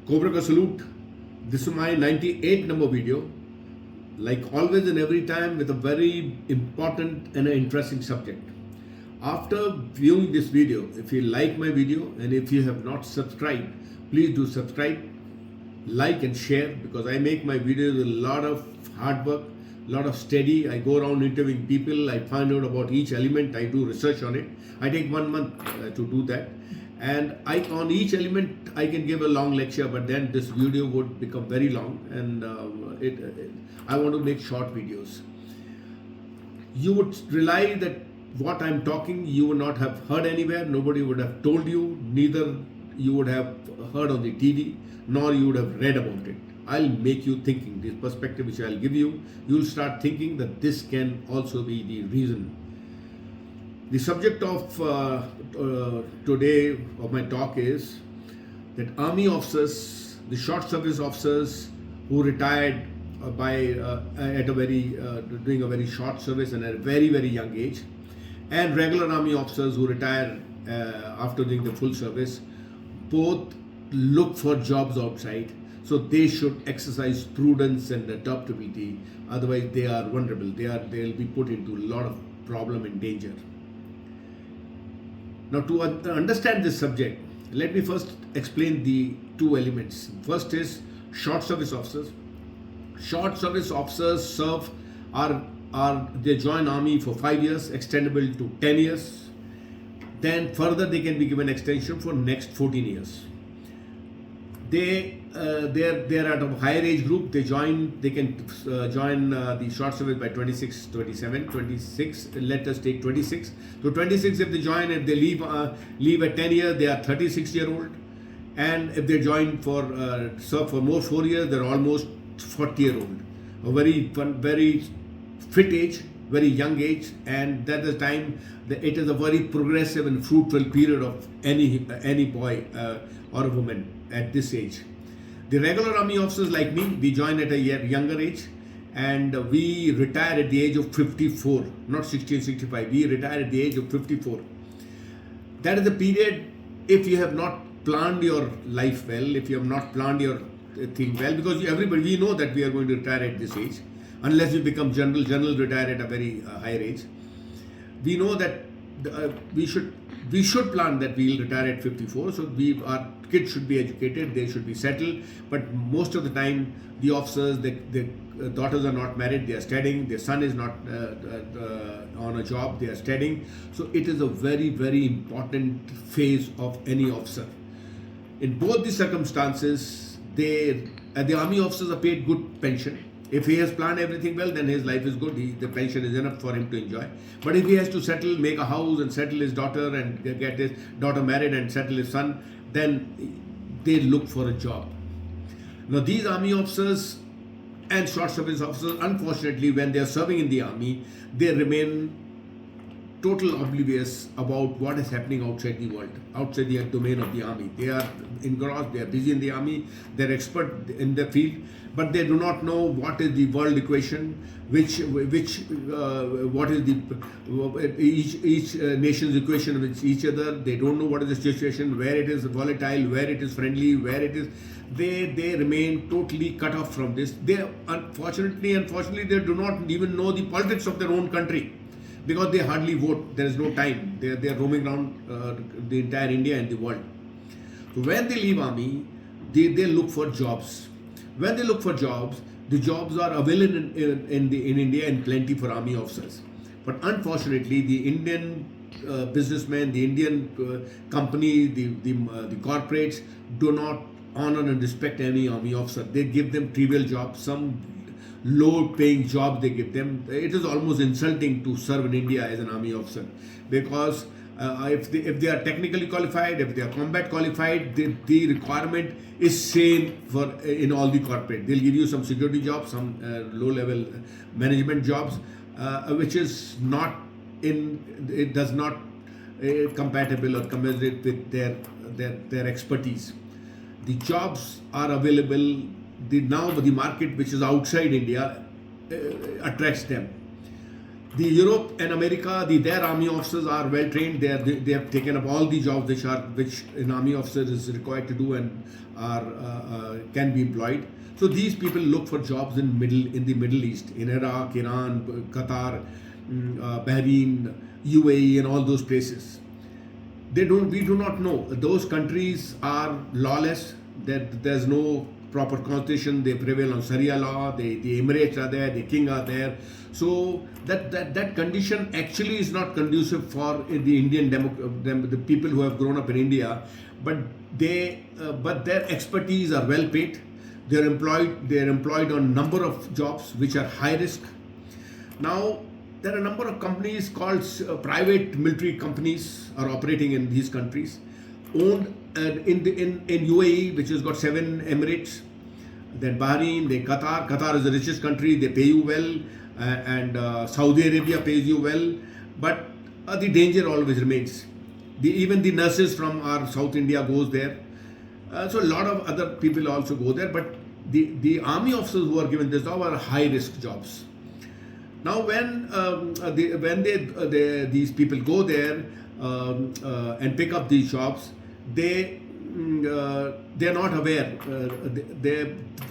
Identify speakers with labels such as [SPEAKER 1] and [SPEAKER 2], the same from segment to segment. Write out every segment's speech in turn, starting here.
[SPEAKER 1] COBRA ka salute. This is my 98 number video. Like always and every time with a very important and an interesting subject. After viewing this video, if you like my video and if you have not subscribed, please do subscribe, like and share, because I make my videos with a lot of hard work, a lot of study. I go around interviewing people, I find out about each element, I do research on it. I take 1 month to do that. And on each element I can give a long lecture, but then this video would become very long, and I want to make short videos. You would realize that what I'm talking you would not have heard anywhere, nobody would have told you, neither you would have heard on the TV, nor you would have read about it. I'll make you thinking. This perspective which I'll give you, you'll start thinking that this can also be the reason. The subject of today of my talk is that army officers, the short service officers who retired at a very doing a very short service and at a very young age, and regular army officers who retire after doing the full service, both look for jobs outside. So they should exercise prudence and adaptability. Otherwise, they are vulnerable. They'll be put into a lot of problem and danger. Now, to understand this subject, let me first explain the two elements. First is short service officers. Short service officers they join army for 5 years, extendable to 10 years. Then further they can be given extension for next 14 years. They're at a higher age group. They can join the short service by 26, 27, 26. Let us take 26. So 26, if they join, if they leave at 10 years, they are 36-year-old. And if they join serve for more 4 years, they're almost 40-year-old. A very fit age, very young age, and that is the time it is a very progressive and fruitful period of any boy or a woman at this age. The regular army officers like me, we join at a younger age, and we retire at the age of 54, not 60 and 65. We retire at the age of 54. That is the period, if you have not planned your life well, if you have not planned your thing well, because we know that we are going to retire at this age, unless you become general. Generals retire at a very higher age. We know that we should plan that we will retire at 54. So our kids should be educated, they should be settled. But most of the time, the officers, the daughters are not married, they are studying. Their son is not on a job, they are studying. So it is a very important phase of any officer. In both the circumstances, the army officers are paid good pension. If he has planned everything well, then his life is good. The pension is enough for him to enjoy. But if he has to settle, make a house and settle his daughter and get his daughter married and settle his son, then they look for a job. Now, these army officers and short service officers, unfortunately, when they are serving in the army, they remain total oblivious about what is happening outside the world, outside the domain of the army. They are engrossed, they are busy in the army, they are expert in their field, but they do not know what is the world equation, what is each nation's equation with each other. They don't know what is the situation, where it is volatile, where it is friendly, where it is. They remain totally cut off from this. They unfortunately, they do not even know the politics of their own country, because they hardly vote. There is no time. They are roaming around the entire India and the world. So when they leave army, they look for jobs. When they look for jobs, the jobs are available in India in plenty for army officers. But unfortunately, the Indian businessmen, the Indian company, the corporates do not honor and respect any army officer. They give them trivial jobs, some low-paying job they give them. It is almost insulting to serve in India as an army officer, because if they are technically qualified, if they are combat qualified, the requirement is same in all the corporate. They'll give you some security jobs, some low-level management jobs, which is not it does not compatible or commensurate with their expertise. The jobs are available. Now the market which is outside India attracts them. The Europe and America, their army officers are well trained. They have taken up all the jobs which an army officer is required to do and are can be employed. So these people look for jobs in the Middle East, in Iraq, Iran, Qatar, Bahrain, UAE, and all those places. We do not know. Those countries are lawless. There's no proper constitution. They prevail on Sharia law. The Emirates are there. The king are there. So that condition actually is not conducive for the Indian the people who have grown up in India. But their expertise are well paid. They're employed on number of jobs which are high risk. Now there are a number of companies called private military companies are operating in these countries, owned in UAE, which has got 7 emirates, then Bahrain, then Qatar. Qatar is the richest country, they pay you well, and Saudi Arabia pays you well, but the danger always remains. Even the nurses from our South India goes there. So a lot of other people also go there, but the army officers who are given this job are high risk jobs. Now when these people go there and pick up these jobs, they're not aware.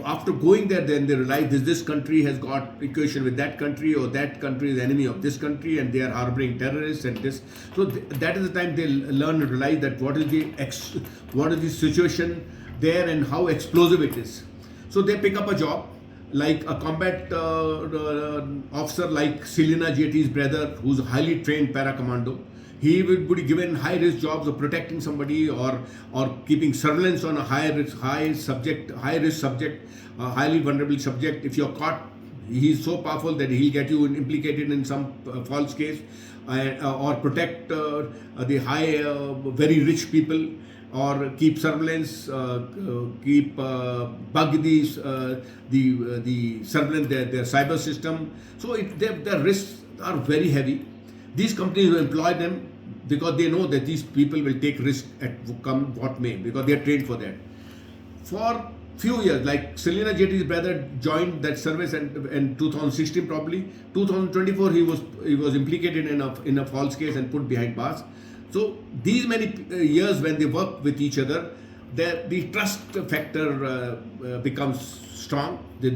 [SPEAKER 1] After going there, then they realize this country has got equation with that country, or that country is enemy of this country, and they are harboring terrorists and this. So that is the time they learn and realize that what is the situation there and how explosive it is. So they pick up a job like a combat officer like Selina Jetty's brother, who's a highly trained para-commando. He would be given high-risk jobs of protecting somebody or keeping surveillance on a high-risk subject, highly vulnerable subject. If you're caught, he's so powerful that he'll get you implicated in some false case, or protect the very rich people, or keep surveillance, bug the surveillance, their cyber system. So their risks are very heavy. These companies will employ them because they know that these people will take risk at come what may, because they are trained for that. For few years, like Selina Jetty's brother joined that service in 2016 probably. 2024 he was implicated in a false case and put behind bars. So these many years when they work with each other, the trust factor becomes strong. The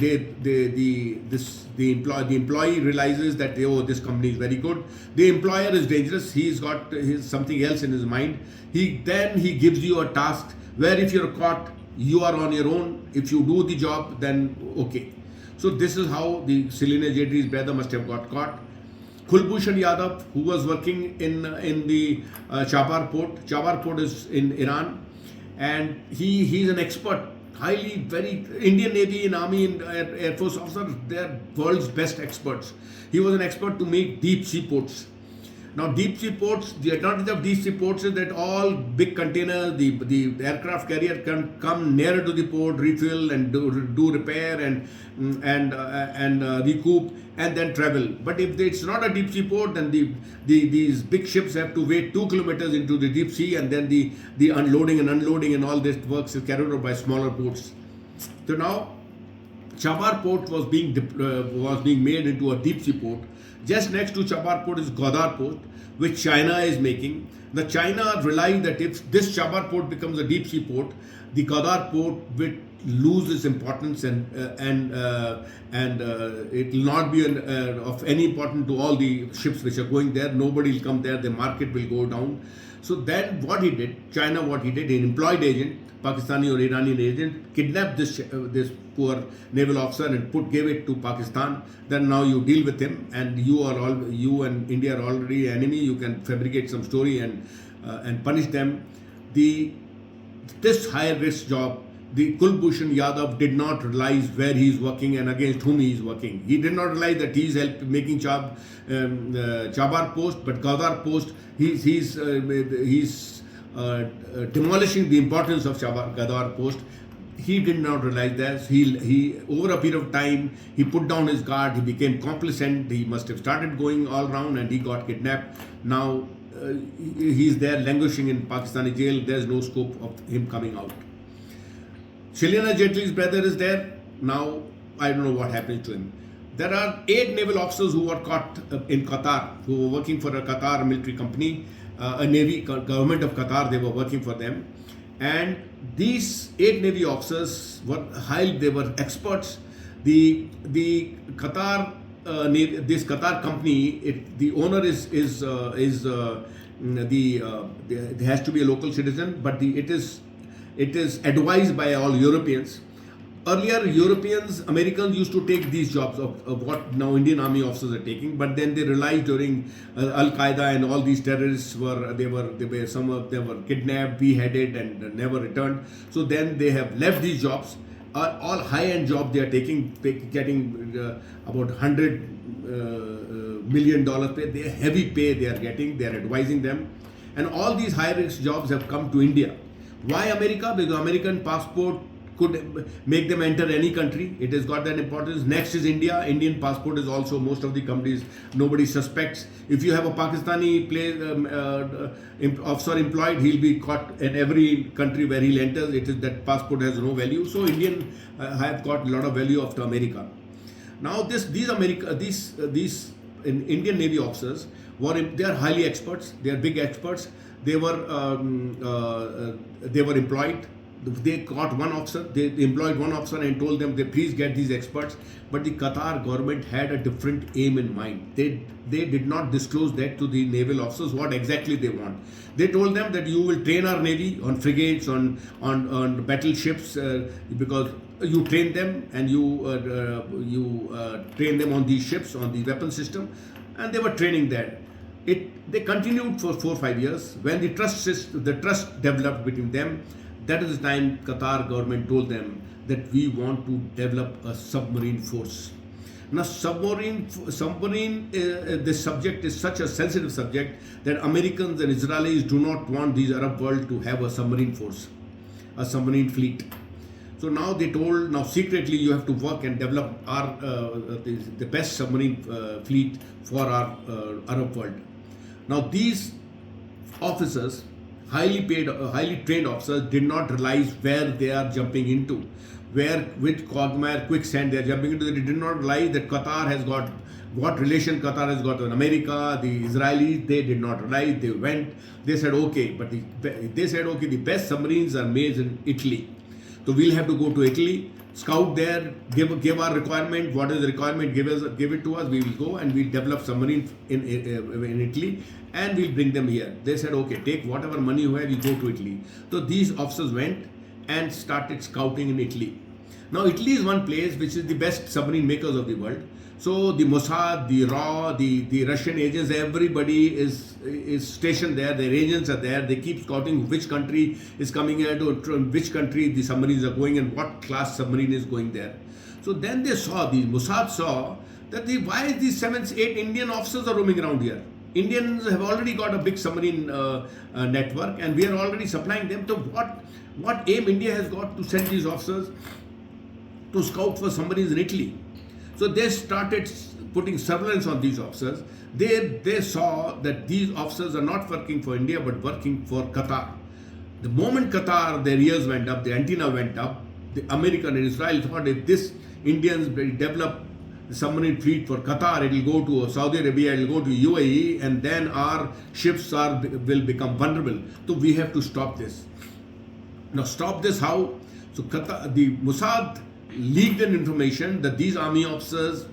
[SPEAKER 1] employee realizes that this company is very good. The employer is dangerous. He's got something else in his mind. He gives you a task where if you're caught, you are on your own. If you do the job, then okay. So this is how the Selina Jetty's brother must have got caught. Kulbhushan Yadav, who was working in the Chabahar port. Chabahar port is in Iran, and he's an expert, very Indian Navy and Army and Air Force officers. They're world's best experts. He was an expert to make deep sea ports. Now deep sea ports, the advantage of deep sea ports is that all big containers, the aircraft carrier can come nearer to the port, refuel and do repair and recoup and then travel. But if it's not a deep sea port, then these big ships have to wait 2 kilometers into the deep sea, and then the unloading and unloading and all this works is carried out by smaller boats. So now Chabahar port was being made into a deep sea port. Just next to Chabahar port is Gwadar port, which China is making. The China realized that if this Chabahar port becomes a deep sea port, the Gwadar port will lose its importance and it will not be of any importance to all the ships which are going there. Nobody will come there. The market will go down. So then what he did, he employed agent, Pakistani or Iranian agent, kidnapped this poor naval officer and gave it to Pakistan. Then now you deal with him, and you and India are already enemy. You can fabricate some story and punish them. This high risk job, the Kulbhushan Yadav did not realize where he is working and against whom he is working. He did not realize that he is making Chabahar post, but Gwadar post. He's demolishing the importance of Gwadar post. He did not realize that. He over a period of time, he put down his guard. He became complacent. He must have started going all around, and he got kidnapped. Now he's there languishing in Pakistani jail. There's no scope of him coming out. Selina Jetty's brother is there. Now I don't know what happens to him. There are 8 naval officers who were caught in Qatar, who were working for a Qatar military company, a navy government of Qatar. They were working for them, and these 8 navy officers were they were experts. The Qatar this Qatar company, the owner there has to be a local citizen, but it is advised by all Europeans. Earlier, Europeans, Americans used to take these jobs of what now Indian Army officers are taking, but then they realized during Al Qaeda and all these terrorists some of them were kidnapped, beheaded, and never returned. So then they have left these jobs. All high-end jobs they are getting about $100 million pay. They heavy pay they are getting. They are advising them, and all these high-risk jobs have come to India. Why America? Because American passport could make them enter any country. It has got that importance. Next is India. Indian passport is also, most of the companies, nobody suspects. If you have a Pakistani officer employed, he'll be caught in every country where he'll enter. That passport has no value. So Indian have got a lot of value after America. Now these Indian Navy officers they are highly experts. They are big experts. They were employed. They caught one officer, they employed one officer and told them, please get these experts. But the Qatar government had a different aim in mind. They did not disclose that to the naval officers, what exactly they want. They told them that you will train our navy on frigates, on battleships, because you train them and you train them on these ships, on the weapon system, and they were training there. They continued for 4 or 5 years. When the trust developed between them, that is the time Qatar government told them that we want to develop a submarine force. Now, this subject is such a sensitive subject that Americans and Israelis do not want these Arab world to have a submarine force, a submarine fleet. So now they told, secretly you have to work and develop the best submarine fleet for our Arab world. Now these officers, highly paid, highly trained officers, did not realize where they are jumping into, with quagmire, quicksand they are jumping into. They did not realize that Qatar has got, what relation Qatar has got with America, the Israelis. They did not realize. They went, they said okay, but the best submarines are made in Italy. So we'll have to go to Italy, scout there, give our requirement. What is the requirement? Give it to us. We will go and we'll develop submarines in Italy, and we'll bring them here. They said, okay, take whatever money you have, we go to Italy. So these officers went and started scouting in Italy. Now Italy is one place which is the best submarine makers of the world. So the Mossad, the RAW, the Russian agents, everybody is stationed there. Their agents are there. They keep scouting which country is coming here, to which country the submarines are going, and what class submarine is going there. So then they saw, the Mossad saw that why these 7, 8 Indian officers are roaming around here. Indians have already got a big submarine network, and we are already supplying them. So what aim India has got to send these officers to scout for submarines in Italy? So they started putting surveillance on these officers. They saw that these officers are not working for India but working for Qatar. The moment Qatar, their ears went up, the antenna went up, the American and Israel thought, if this Indians develop the submarine fleet for Qatar, it will go to Saudi Arabia, it will go to UAE, and then our ships will become vulnerable. So we have to stop this. Now stop this how? So Qatar, the Mossad leaked an information that these army officers,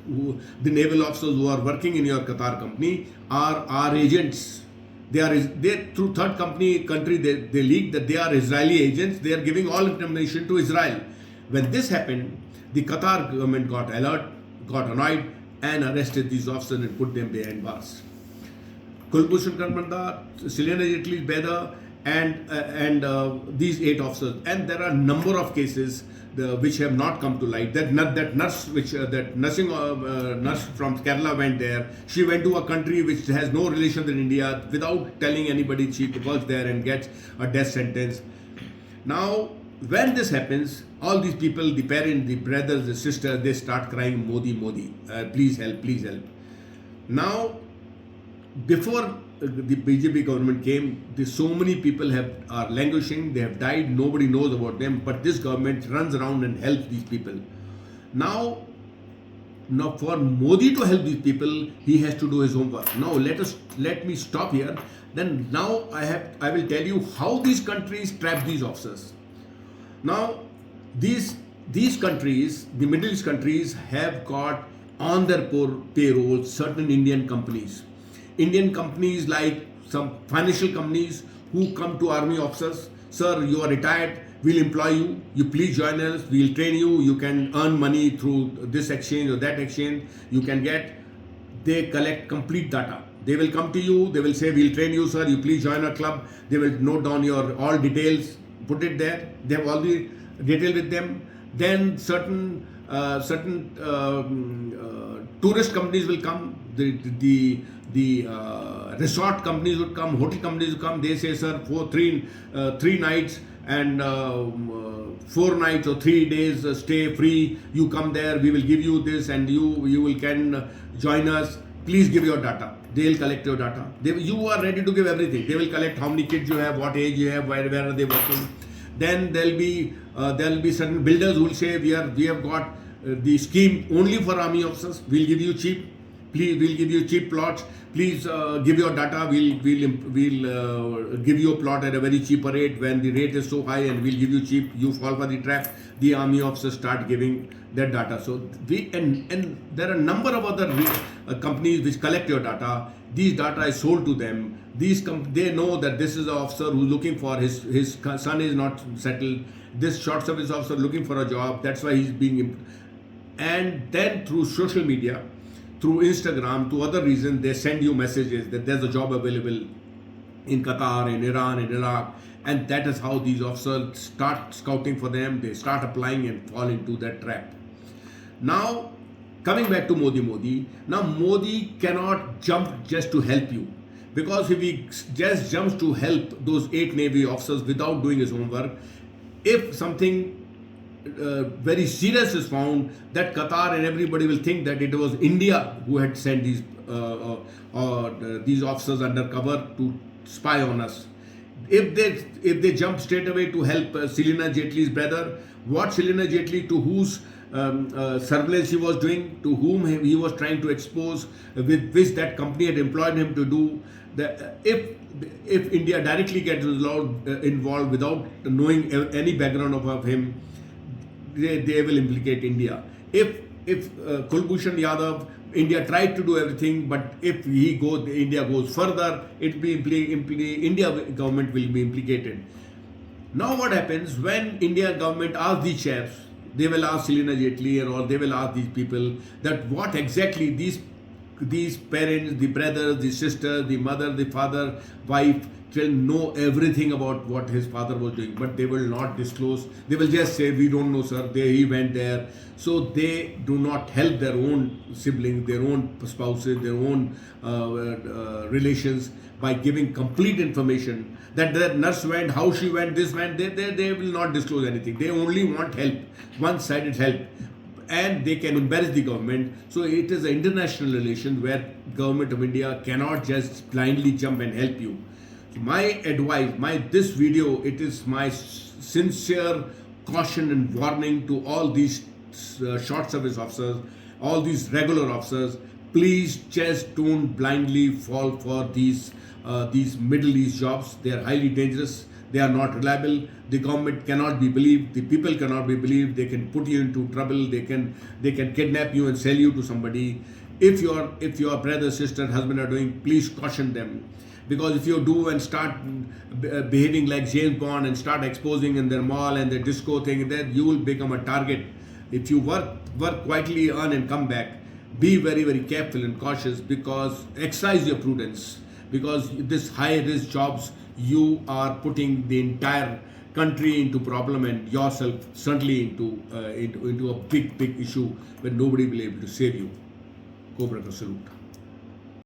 [SPEAKER 1] the naval officers who are working in your Qatar company, are our agents. They through third country they leaked that they are Israeli agents. They are giving all information to Israel. When this happened, the Qatar government got annoyed and arrested these officers and put them behind bars. Kulbhushan Karmanda, Selena Jetli's brother, and these 8 officers. And there are a number of cases which have not come to light. That nurse from Kerala went there. She went to a country which has no relation with India. Without telling anybody, she works there and gets a death sentence. Now, when this happens, all these people, the parents, the brothers, the sisters, they start crying, Modi, Modi, please help, please help. Now, before the BJP government came, so many people are languishing, they have died, nobody knows about them, but this government runs around and helps these people. Now, Now, for Modi to help these people, he has to do his homework. Now, let me stop here. Then now I will tell you how these countries trap these officers. Now, these countries, the Middle East countries, have got on their payroll certain Indian companies. Indian companies like some financial companies who come to army officers. Sir, you are retired. We'll employ you. You please join us. We'll train you. You can earn money through this exchange or that exchange. You can get. They collect complete data. They will come to you. They will say, we'll train you, sir. You please join our club. They will note down your all details. Put it there. They have all the detail with them. Then certain tourist companies will come. The resort companies would come. Hotel companies would come. They say, sir, for three nights and 4 nights or 3 days stay free. You come there. We will give you this, and you can join us. Please give your data. They'll collect your data. You are ready to give everything. They will collect how many kids you have, what age you have, where are they working. Then there'll be certain builders who will say, we have got the scheme only for army officers. We'll give you cheap. Please, we'll give you cheap plots. Please give your data. We'll give you a plot at a very cheaper rate. When the rate is so high and we'll give you cheap, you fall for the trap. The army officers start giving their data. So and there are a number of other companies which collect your data. These data is sold to them. They know that this is an officer who's looking for his son is not settled. This short service officer looking for a job. That's why he's being. And then through social media, through Instagram, to other reasons, they send you messages that there's a job available in Qatar, in Iran, in Iraq, and that is how these officers start scouting for them. They start applying and fall into that trap. Now, coming back to Modi. Now, Modi cannot jump just to help you, because if he just jumps to help those 8 Navy officers without doing his homework, if something very serious is found, that Qatar and everybody will think that it was India who had sent these officers undercover to spy on us. If they jump straight away to help Selina Jaitley's brother, what Selina Jaitley, to whose surveillance he was doing, to whom he was trying to expose, with which that company had employed him to do, if India directly gets involved without knowing any background of him, they will implicate India. If Kulbhushan Yadav, India tried to do everything, but if India goes further, India government will be implicated. Now what happens when India government asks these chaps, they will ask Selina Jaitley or they will ask these people that what exactly these parents, the brothers, the sisters, the mother, the father, wife, will know everything about what his father was doing, but they will not disclose. They will just say, we don't know, sir. He went there. So they do not help their own siblings, their own spouses, their own relations by giving complete information that the nurse went, how she went, this went. They will not disclose anything. They only want help, one-sided help. And they can embarrass the government. So it is an international relation where government of India cannot just blindly jump and help you. My advice, this video, it is my sincere caution and warning to all these short service officers, all these regular officers. Please just don't blindly fall for these Middle East jobs. They are highly dangerous. They are not reliable. The government cannot be believed. The people cannot be believed. They can put you into trouble. They can kidnap you and sell you to somebody. If your brother, sister, husband are doing, please caution them. Because if you do and start behaving like James Bond and start exposing in their mall and their disco thing, then you will become a target. If you work quietly, earn and come back, be very, very careful and cautious, because exercise your prudence. Because this high risk jobs, you are putting the entire country into problem and yourself certainly into a big issue where nobody will be able to save you. COBRA ka salute.